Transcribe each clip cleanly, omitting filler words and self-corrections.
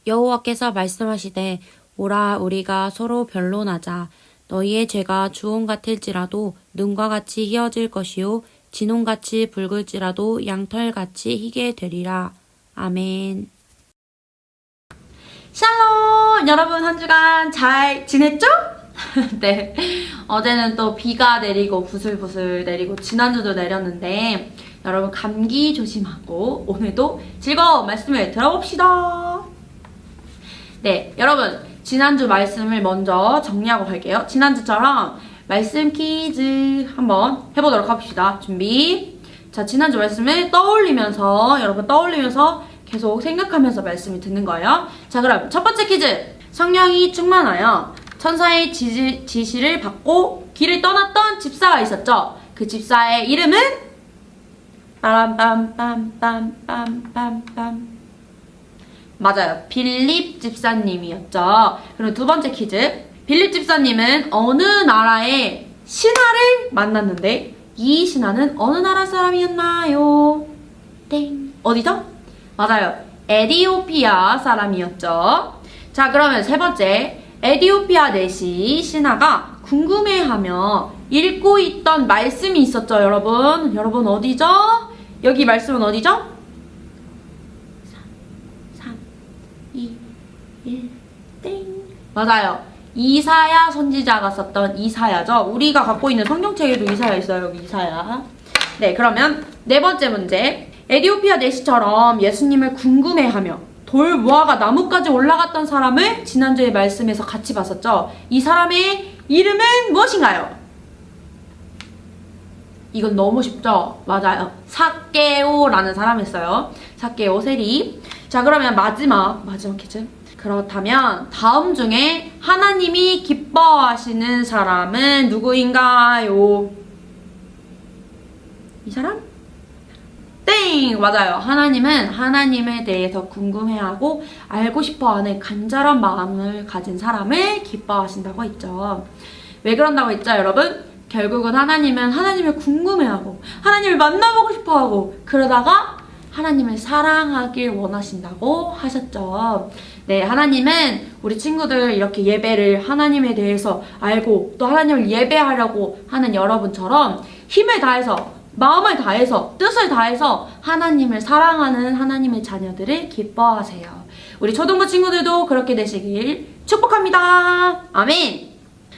여호와께서 말씀하시되 오라 우리가 서로 변론하자. 너희의 죄가 주홍 같을지라도 눈과 같이 희어질 것이요 진홍같이 붉을지라도 양털같이 희게 되리라. 아멘. 샬롬! 여러분 한 주간 잘 지냈죠? 네. 어제는 또 비가 내리고 부슬부슬 내리고 지난주도 내렸는데 여러분 감기 조심하고 오늘도 즐거운 말씀을 들어봅시다. 네, 여러분 지난주 말씀을 먼저 정리하고 갈게요. 지난주처럼 말씀 퀴즈 한번 해보도록 합시다. 준비. 자, 지난주 말씀을 떠올리면서 여러분 떠올리면서 계속 생각하면서 말씀을 듣는 거예요. 자, 그럼 첫 번째 퀴즈. 성령이 충만하여 천사의 지시를 받고 길을 떠났던 집사가 있었죠. 그 집사의 이름은 빰빰빰빰빰빰빰 맞아요. 빌립 집사님이었죠. 그리고 두 번째 퀴즈. 빌립 집사님은 어느 나라의 신하를 만났는데 이 신하는 어느 나라 사람이었나요? 땡. 어디죠? 맞아요. 에디오피아 사람이었죠. 자, 그러면 세 번째. 에디오피아 내시 신하가 궁금해하며 읽고 있던 말씀이 있었죠, 여러분. 여러분 어디죠? 여기 말씀은 어디죠? 3, 2, 1, 땡. 맞아요. 이사야 선지자가 썼던 이사야죠. 우리가 갖고 있는 성경책에도 이사야 있어요. 여기 이사야. 네, 그러면 네 번째 문제. 에디오피아 내시처럼 예수님을 궁금해하며 돌 무화과 나무까지 올라갔던 사람을 지난주에 말씀에서 같이 봤었죠. 이 사람의 이름은 무엇인가요? 이건 너무 쉽죠? 맞아요. 삭개오라는 사람이었어요. 삭개오 세리. 자, 그러면 마지막 퀴즈. 그렇다면 다음 중에 하나님이 기뻐하시는 사람은 누구인가요? 이 사람? 땡! 맞아요. 하나님은 하나님에 대해서 궁금해하고 알고 싶어하는 간절한 마음을 가진 사람을 기뻐하신다고 했죠. 왜 그런다고 했죠, 여러분? 결국은 하나님은 하나님을 궁금해하고 하나님을 만나보고 싶어하고 그러다가 하나님을 사랑하길 원하신다고 하셨죠. 네, 하나님은 우리 친구들 이렇게 예배를 하나님에 대해서 알고 또 하나님을 예배하려고 하는 여러분처럼 힘을 다해서 마음을 다해서 뜻을 다해서 하나님을 사랑하는 하나님의 자녀들을 기뻐하세요. 우리 초등부 친구들도 그렇게 되시길 축복합니다. 아멘.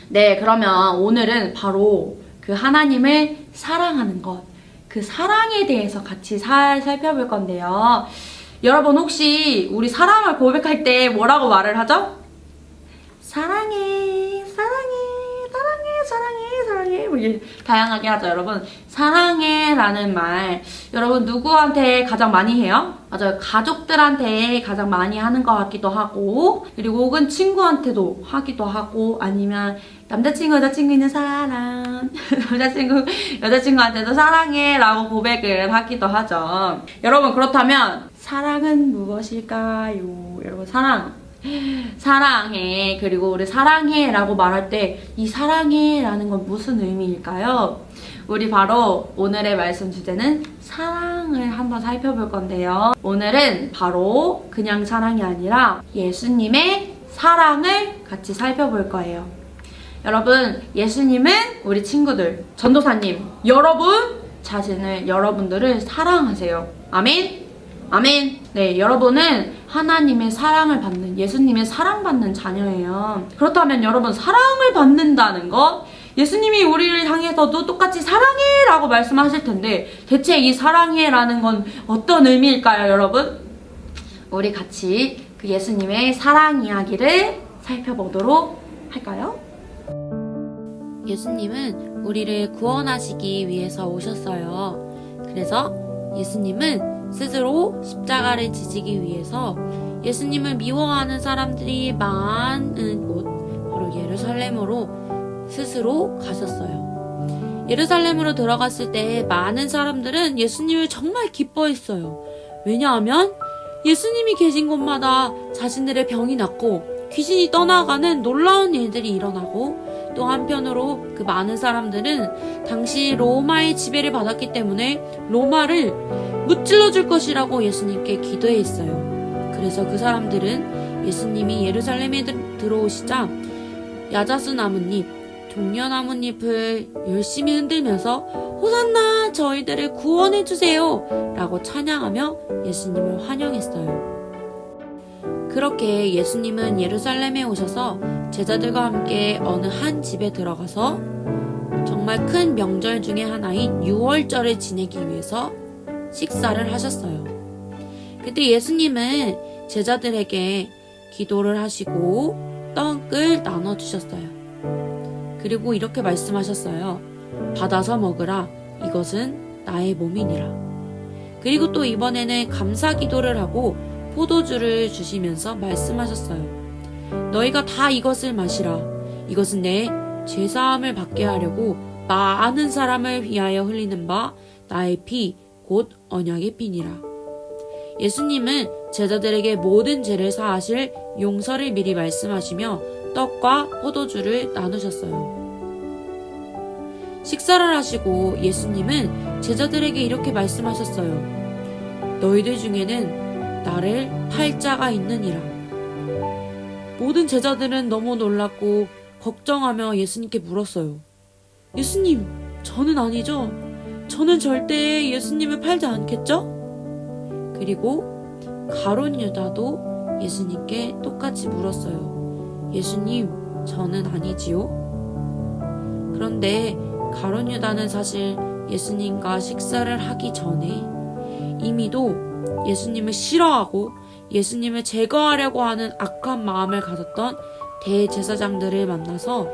네, 그러면 오늘은 바로 그 하나님을 사랑하는 것, 그 사랑에 대해서 같이 살펴볼 건데요. 여러분 혹시 우리 사랑을 고백할 때 뭐라고 말을 하죠? 사랑해, 사랑해, 사랑해, 사랑해, 사랑해. 뭐 이렇게 다양하게 하죠, 여러분. 사랑해 라는 말 여러분 누구한테 가장 많이 해요? 맞아요. 가족들한테 가장 많이 하는 것 같기도 하고 그리고 혹은 친구한테도 하기도 하고 아니면 남자친구, 여자친구 있는 사람 여자친구한테도 사랑해 라고 고백을 하기도 하죠. 여러분 그렇다면 사랑은 무엇일까요? 여러분 사랑해. 그리고 우리 사랑해 라고 말할 때 이 사랑해 라는 건 무슨 의미일까요? 우리 바로 오늘의 말씀 주제는 사랑을 한번 살펴볼 건데요. 오늘은 바로 그냥 사랑이 아니라 예수님의 사랑을 같이 살펴볼 거예요. 여러분, 예수님은 우리 친구들, 전도사님, 여러분들을 사랑하세요. 아멘? 아멘. 네, 여러분은 하나님의 사랑을 받는, 예수님의 사랑받는 자녀예요. 그렇다면 여러분, 사랑을 받는다는 것, 예수님이 우리를 향해서도 똑같이 사랑해 라고 말씀하실 텐데 대체 이 사랑해 라는 건 어떤 의미일까요, 여러분? 우리 같이 그 예수님의 사랑 이야기를 살펴보도록 할까요? 예수님은 우리를 구원하시기 위해서 오셨어요. 그래서 예수님은 스스로 십자가를 지시기 위해서 예수님을 미워하는 사람들이 많은 곳, 바로 예루살렘으로 스스로 가셨어요. 예루살렘으로 들어갔을 때 많은 사람들은 예수님을 정말 기뻐했어요. 왜냐하면 예수님이 계신 곳마다 자신들의 병이 낫고 귀신이 떠나가는 놀라운 일들이 일어나고 또 한편으로 그 많은 사람들은 당시 로마의 지배를 받았기 때문에 로마를 무찔러 줄 것이라고 예수님께 기도했어요. 그래서 그 사람들은 예수님이 예루살렘에 들어오시자 야자수 나뭇잎, 종려 나뭇잎을 열심히 흔들면서 호산나 저희들을 구원해 주세요 라고 찬양하며 예수님을 환영했어요. 그렇게 예수님은 예루살렘에 오셔서 제자들과 함께 어느 한 집에 들어가서 정말 큰 명절 중에 하나인 유월절을 지내기 위해서 식사를 하셨어요. 그때 예수님은 제자들에게 기도를 하시고 떡을 나눠주셨어요. 그리고 이렇게 말씀하셨어요. 받아서 먹으라. 이것은 나의 몸이니라. 그리고 또 이번에는 감사 기도를 하고 포도주를 주시면서 말씀하셨어요. 너희가 다 이것을 마시라. 이것은 내 죄사함을 받게 하려고 많은 사람을 위하여 흘리는 바 나의 피, 곧 언약의 피니라. 예수님은 제자들에게 모든 죄를 사하실 용서를 미리 말씀하시며 떡과 포도주를 나누셨어요. 식사를 하시고 예수님은 제자들에게 이렇게 말씀하셨어요. 너희들 중에는 나를 팔 자가 있느니라. 모든 제자들은 너무 놀랐고 걱정하며 예수님께 물었어요. 예수님, 저는 아니죠? 저는 절대 예수님을 팔지 않겠죠? 그리고 가룟 유다도 예수님께 똑같이 물었어요. 예수님, 저는 아니지요? 그런데 가룟 유다는 사실 예수님과 식사를 하기 전에 이미도 예수님을 싫어하고 예수님을 제거하려고 하는 악한 마음을 가졌던 대제사장들을 만나서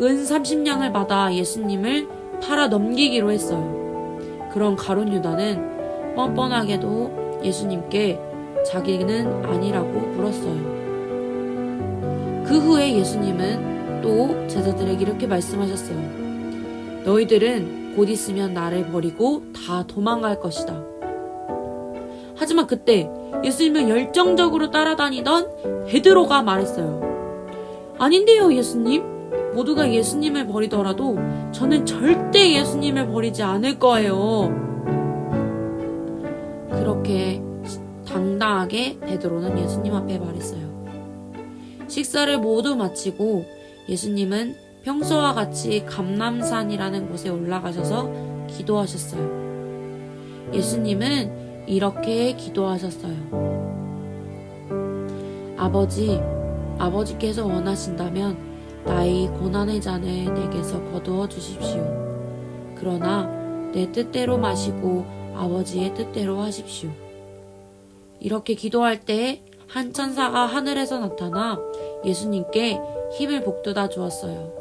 은 30냥을 받아 예수님을 팔아 넘기기로 했어요. 그런 가룟 유다는 뻔뻔하게도 예수님께 자기는 아니라고 물었어요. 그 후에 예수님은 또 제자들에게 이렇게 말씀하셨어요. 너희들은 곧 있으면 나를 버리고 다 도망갈 것이다. 하지만 그때 예수님을 열정적으로 따라다니던 베드로가 말했어요. 아닌데요, 예수님. 모두가 예수님을 버리더라도 저는 절대 예수님을 버리지 않을 거예요. 그렇게 당당하게 베드로는 예수님 앞에 말했어요. 식사를 모두 마치고 예수님은 평소와 같이 감람산이라는 곳에 올라가셔서 기도하셨어요. 예수님은 이렇게 기도하셨어요. 아버지께서 원하신다면 나의 고난의 잔을 내게서 거두어 주십시오. 그러나 내 뜻대로 마시고 아버지의 뜻대로 하십시오. 이렇게 기도할 때 한 천사가 하늘에서 나타나 예수님께 힘을 북돋아 주었어요.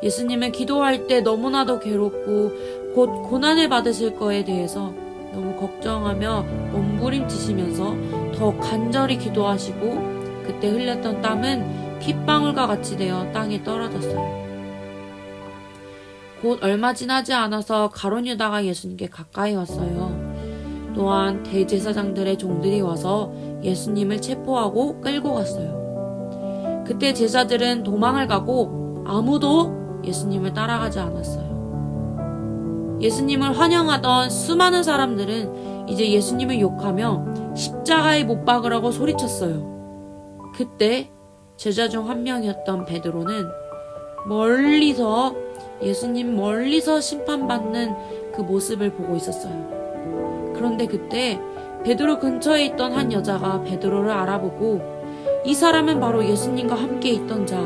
예수님은 기도할 때 너무나도 괴롭고 곧 고난을 받으실 거에 대해서 너무 걱정하며 몸부림치시면서 더 간절히 기도하시고 그때 흘렸던 땀은 핏방울과 같이 되어 땅에 떨어졌어요. 곧 얼마 지나지 않아서 가룟 유다가 예수님께 가까이 왔어요. 또한 대제사장들의 종들이 와서 예수님을 체포하고 끌고 갔어요. 그때 제자들은 도망을 가고 아무도 예수님을 따라가지 않았어요. 예수님을 환영하던 수많은 사람들은 이제 예수님을 욕하며 십자가에 못 박으라고 소리쳤어요. 그때 제자 중 한 명이었던 베드로는 예수님 멀리서 심판받는 그 모습을 보고 있었어요. 그런데 그때 베드로 근처에 있던 한 여자가 베드로를 알아보고 이 사람은 바로 예수님과 함께 있던 자,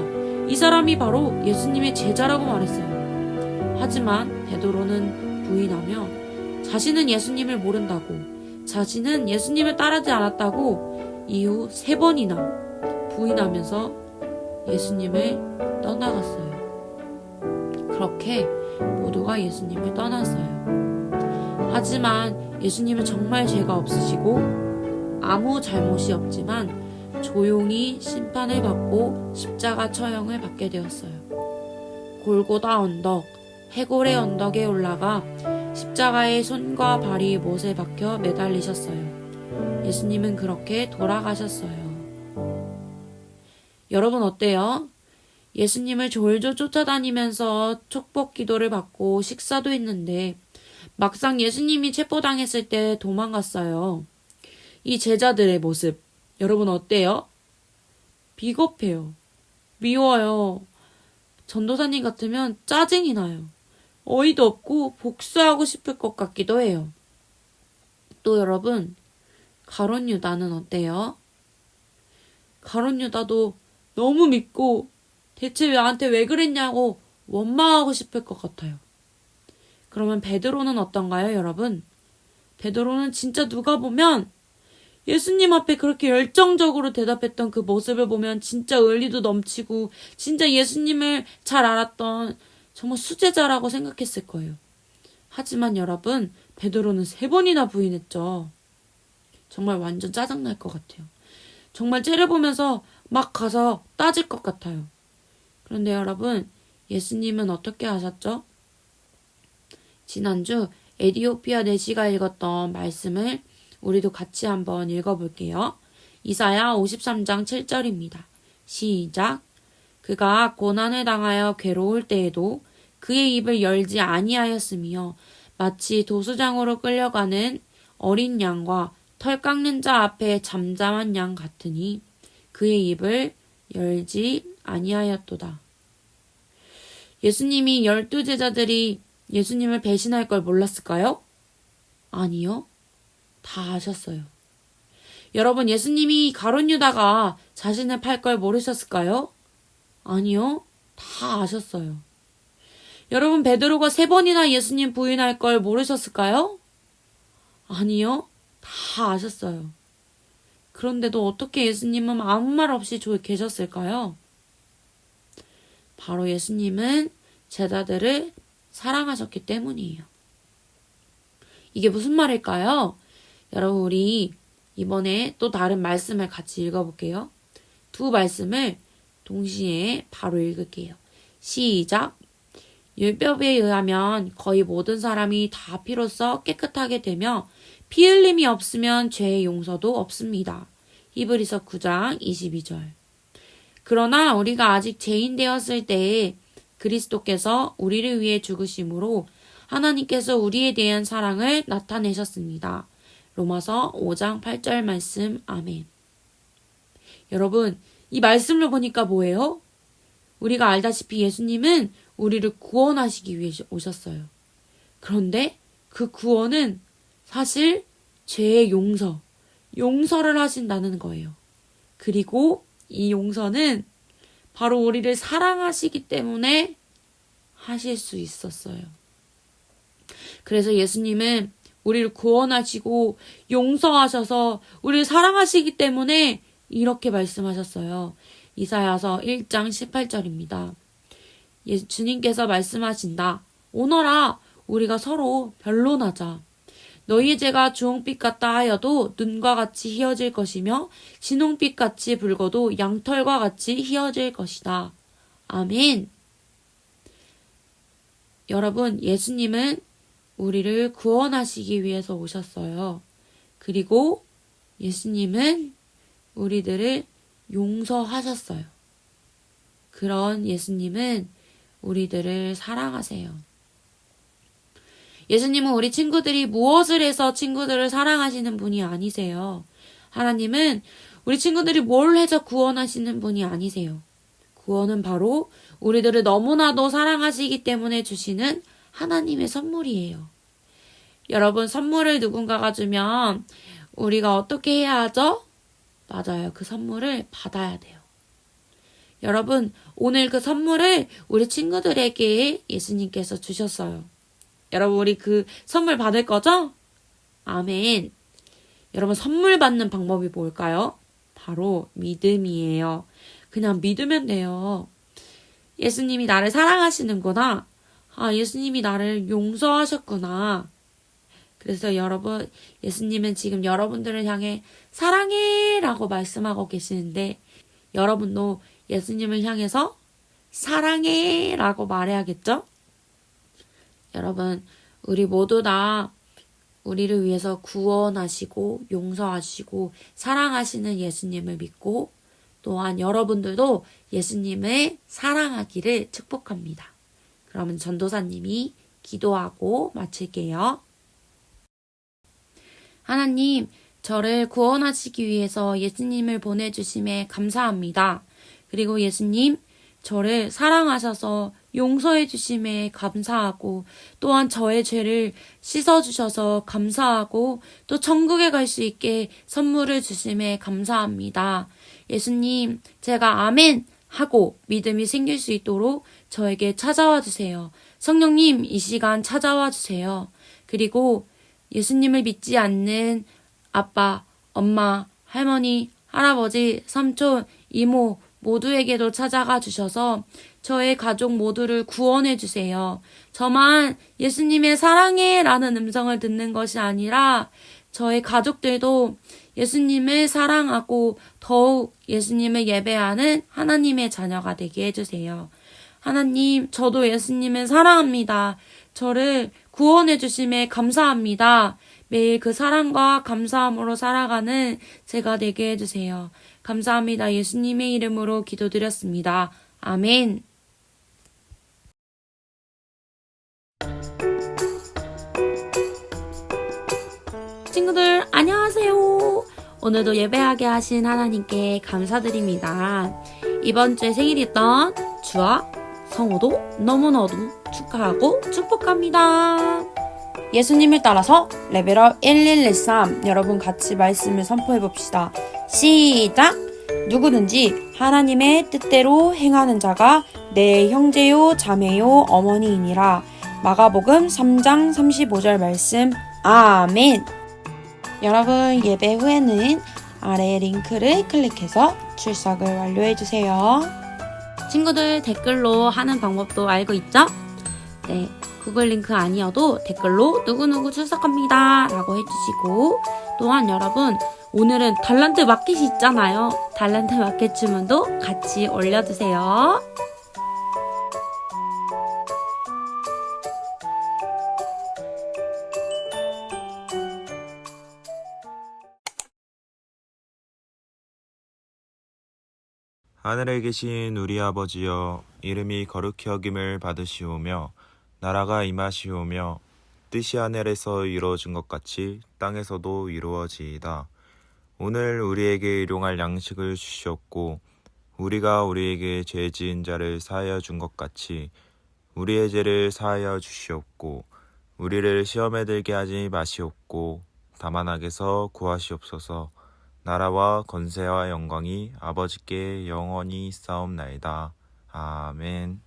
이 사람이 바로 예수님의 제자라고 말했어요. 하지만 베드로는 부인하며 자신은 예수님을 모른다고, 자신은 예수님을 따르지 않았다고 이후 3번이나 부인하면서 예수님을 떠나갔어요. 그렇게 모두가 예수님을 떠났어요. 하지만 예수님은 정말 죄가 없으시고 아무 잘못이 없지만 조용히 심판을 받고 십자가 처형을 받게 되었어요. 골고다 언덕, 해골의 언덕에 올라가 십자가에 손과 발이 못에 박혀 매달리셨어요. 예수님은 그렇게 돌아가셨어요. 여러분 어때요? 예수님을 졸졸 쫓아다니면서 촉복 기도를 받고 식사도 했는데 막상 예수님이 체포당했을 때 도망갔어요. 이 제자들의 모습, 여러분 어때요? 비겁해요. 미워요. 전도사님 같으면 짜증이 나요. 어이도 없고 복수하고 싶을 것 같기도 해요. 또 여러분, 가룟 유다는 어때요? 가룟 유다도 너무 믿고 대체 나한테 왜 그랬냐고 원망하고 싶을 것 같아요. 그러면 베드로는 어떤가요, 여러분? 베드로는 진짜 누가 보면 예수님 앞에 그렇게 열정적으로 대답했던 그 모습을 보면 진짜 의리도 넘치고 진짜 예수님을 잘 알았던 정말 수제자라고 생각했을 거예요. 하지만 여러분, 베드로는 3번이나 부인했죠. 정말 완전 짜증날 것 같아요. 정말 째려보면서 막 가서 따질 것 같아요. 그런데 여러분, 예수님은 어떻게 하셨죠? 지난주 에디오피아 내시가 읽었던 말씀을 우리도 같이 한번 읽어볼게요. 이사야 53장 7절입니다. 시작. 그가 고난을 당하여 괴로울 때에도 그의 입을 열지 아니하였으며 마치 도수장으로 끌려가는 어린 양과 털 깎는 자 앞에 잠잠한 양 같으니 그의 입을 열지 아니하였도다. 예수님이 12제자들이 예수님을 배신할 걸 몰랐을까요? 아니요. 다 아셨어요. 여러분, 예수님이 가룟 유다가 자신을 팔 걸 모르셨을까요? 아니요. 다 아셨어요. 여러분, 베드로가 3번이나 예수님 부인할 걸 모르셨을까요? 아니요. 다 아셨어요. 그런데도 어떻게 예수님은 아무 말 없이 계셨을까요? 바로 예수님은 제자들을 사랑하셨기 때문이에요. 이게 무슨 말일까요? 여러분, 우리 이번에 또 다른 말씀을 같이 읽어볼게요. 2 말씀을 동시에 바로 읽을게요. 시작. 율법에 의하면 거의 모든 사람이 다 피로써 깨끗하게 되며 피 흘림이 없으면 죄의 용서도 없습니다. 히브리서 9장 22절. 그러나 우리가 아직 죄인 되었을 때에 그리스도께서 우리를 위해 죽으심으로 하나님께서 우리에 대한 사랑을 나타내셨습니다. 로마서 5장 8절 말씀. 아멘. 여러분, 이 말씀을 보니까 뭐예요? 우리가 알다시피 예수님은 우리를 구원하시기 위해 오셨어요. 그런데 그 구원은 사실 죄의 용서를 하신다는 거예요. 그리고 이 용서는 바로 우리를 사랑하시기 때문에 하실 수 있었어요. 그래서 예수님은 우리를 구원하시고 용서하셔서 우리를 사랑하시기 때문에 이렇게 말씀하셨어요. 이사야서 1장 18절입니다. 주님께서 말씀하신다. 오너라, 우리가 서로 변론하자. 너희의 죄가 주홍빛 같다 하여도 눈과 같이 희어질 것이며 진홍빛 같이 붉어도 양털과 같이 희어질 것이다. 아멘. 여러분, 예수님은 우리를 구원하시기 위해서 오셨어요. 그리고 예수님은 우리들을 용서하셨어요. 그런 예수님은 우리들을 사랑하세요. 예수님은 우리 친구들이 무엇을 해서 친구들을 사랑하시는 분이 아니세요. 하나님은 우리 친구들이 뭘 해서 구원하시는 분이 아니세요. 구원은 바로 우리들을 너무나도 사랑하시기 때문에 주시는 하나님의 선물이에요. 여러분, 선물을 누군가가 주면 우리가 어떻게 해야 하죠? 맞아요. 그 선물을 받아야 돼요. 여러분, 오늘 그 선물을 우리 친구들에게 예수님께서 주셨어요. 여러분, 우리 그 선물 받을 거죠? 아멘. 여러분, 선물 받는 방법이 뭘까요? 바로 믿음이에요. 그냥 믿으면 돼요. 예수님이 나를 사랑하시는구나. 아, 예수님이 나를 용서하셨구나. 그래서 여러분, 예수님은 지금 여러분들을 향해 사랑해 라고 말씀하고 계시는데 여러분도 예수님을 향해서 사랑해 라고 말해야겠죠? 여러분, 우리 모두 다 우리를 위해서 구원하시고 용서하시고 사랑하시는 예수님을 믿고 또한 여러분들도 예수님을 사랑하기를 축복합니다. 그러면 전도사님이 기도하고 마칠게요. 하나님, 저를 구원하시기 위해서 예수님을 보내주심에 감사합니다. 그리고 예수님, 저를 사랑하셔서 용서해 주심에 감사하고 또한 저의 죄를 씻어 주셔서 감사하고 또 천국에 갈 수 있게 선물을 주심에 감사합니다. 예수님, 제가 아멘 하고 믿음이 생길 수 있도록 저에게 찾아와 주세요. 성령님, 이 시간 찾아와 주세요. 그리고 예수님을 믿지 않는 아빠, 엄마, 할머니, 할아버지, 삼촌, 이모 모두에게도 찾아가 주셔서 저의 가족 모두를 구원해 주세요. 저만 예수님의 사랑해 라는 음성을 듣는 것이 아니라 저의 가족들도 예수님을 사랑하고 더욱 예수님을 예배하는 하나님의 자녀가 되게 해주세요. 하나님, 저도 예수님을 사랑합니다. 저를 구원해 주심에 감사합니다. 매일 그 사랑과 감사함으로 살아가는 제가 되게 해주세요. 감사합니다. 예수님의 이름으로 기도드렸습니다. 아멘. 친구들, 안녕하세요. 오늘도 예배하게 하신 하나님께 감사드립니다. 이번 주에 생일이었던 주아, 성호도 너무너무 축하하고 축복합니다. 예수님을 따라서 레벨업 1113 여러분 같이 말씀을 선포해 봅시다. 시작! 누구든지 하나님의 뜻대로 행하는 자가 내 형제요 자매요 어머니이니라. 마가복음 3장 35절 말씀. 아멘. 여러분 예배 후에는 아래 링크를 클릭해서 출석을 완료해 주세요. 친구들 댓글로 하는 방법도 알고 있죠? 네, 구글 링크 아니어도 댓글로 누구누구 출석합니다 라고 해주시고, 또한 여러분 오늘은 달란트 마켓이 있잖아요. 달란트 마켓 주문도 같이 올려주세요. 하늘에 계신 우리 아버지여, 이름이 거룩히 여김을 받으시오며 나라가 임하시오며 뜻이 하늘에서 이루어진 것 같이 땅에서도 이루어지이다. 오늘 우리에게 일용할 양식을 주시옵고 우리가 우리에게 죄 지은 자를 사하여 준 것 같이 우리의 죄를 사하여 주시옵고 우리를 시험에 들게 하지 마시옵고 다만 악에서 구하시옵소서. 나라와 권세와 영광이 아버지께 영원히 있사옵나이다. 아멘.